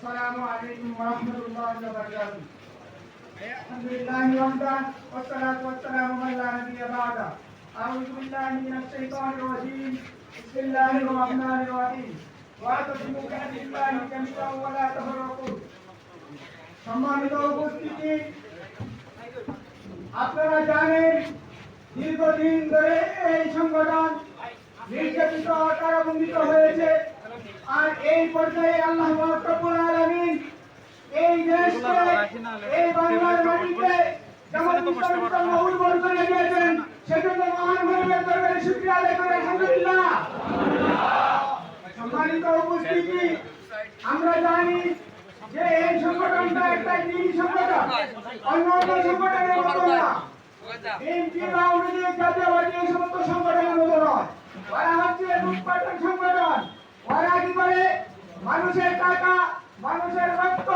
আসসালামু আলাইকুম ওয়া রাহমাতুল্লাহি ওয়া বারাকাতুহু। আলহামদুলিল্লাহি ওয়াহদা ওয়াসসালাতু ওয়াসসালামু আলা নাবিয়্যিনা বা'দা। আউযু বিল্লাহি মিনাশ শাইতানির রাজীম। বিসমিল্লাহির রাহমানির রাহিম। ওয়া'তাসিমু বিহাবলিল্লাহি জামিআন ওয়া লা তাফাররাকু। সম্মানিত উপস্থিতি, আপনারা জানেন দীর্ঘদিন ধরে এই সংগঠন নির্যাতিত কারাবন্দিত হয়েছে। আর এই পর্যায়ে আল্লাহ রাব্বুল আলামিন এই দেশকে, এই বাংলার মাটিকে যেমন উর্বর করে দিয়েছেন, সেজন্য মহান মানবের দরবারে শুকরিয়া আদায় করে আলহামদুলিল্লাহ। সম্মানিত উপস্থিতি, আমরা জানি যে এই সংগঠনটা একটা দিন সংগঠন, অন্য অন্য সংগঠনের মতো না। বিএনপি বা অন্যান্য জাতীয়বাদী এই সমস্ত সংগঠনের মতো নয়। ওরা হচ্ছে লুটপাটের সংগঠন। ওরা কি করে? মানুষের টাকা, মানুষের রক্ত,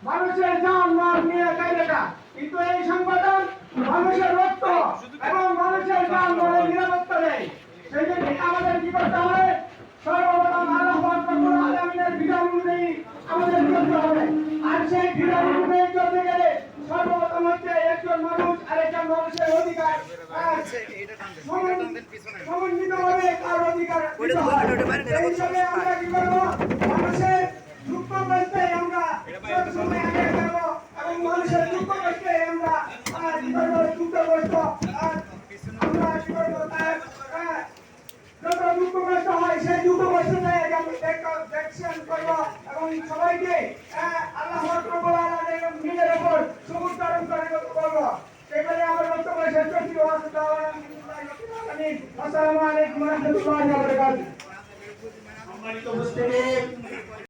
মানুষের জান মাল নিয়ে খাইলেটা। কিন্তু এই সংগঠন মানুষের রক্ত এবং মানুষের জান মালের নিরাপত্তা দেয়। সেই জন্য আমাদের কি করতে হবে? সর্বপ্রথম আল্লাহ রাব্বুল আলামিনের বিধান অনুযায়ী আমাদের চলতে হবে। আর সেই বিধান অনুযায়ী চলতে গেলে সর্বপ্রথম হচ্ছে একজন মানুষ আরেকজন মানুষের অধিকার সমন্বিতভাবে তার অধিকার দিতে হয়। এই হিসাবে আমরা কি করবো? মানুষের দুঃখ কষ্টে আমরা সবসময় আগে যাবো এবং মানুষের দুঃখ কষ্টে আমরা কি করবো? দুঃখ কষ্ট আমরা কি করবো? তার যত দুঃখ কষ্ট হয় সেই দুঃখ কষ্টে দেখছেন করবো এবং সবাইকে আল্লাহ রাব্বুল আলামিনের নিজের উপর সবুজ ধারণ করে করবো। সেখানে আমার বক্তব্য শেষ করছি। আসসালামু আলাইকুম ওয়া রাহমাতুল্লাহি ওয়া বারাকাতুহু। সম্মানিত উপস্থিতি,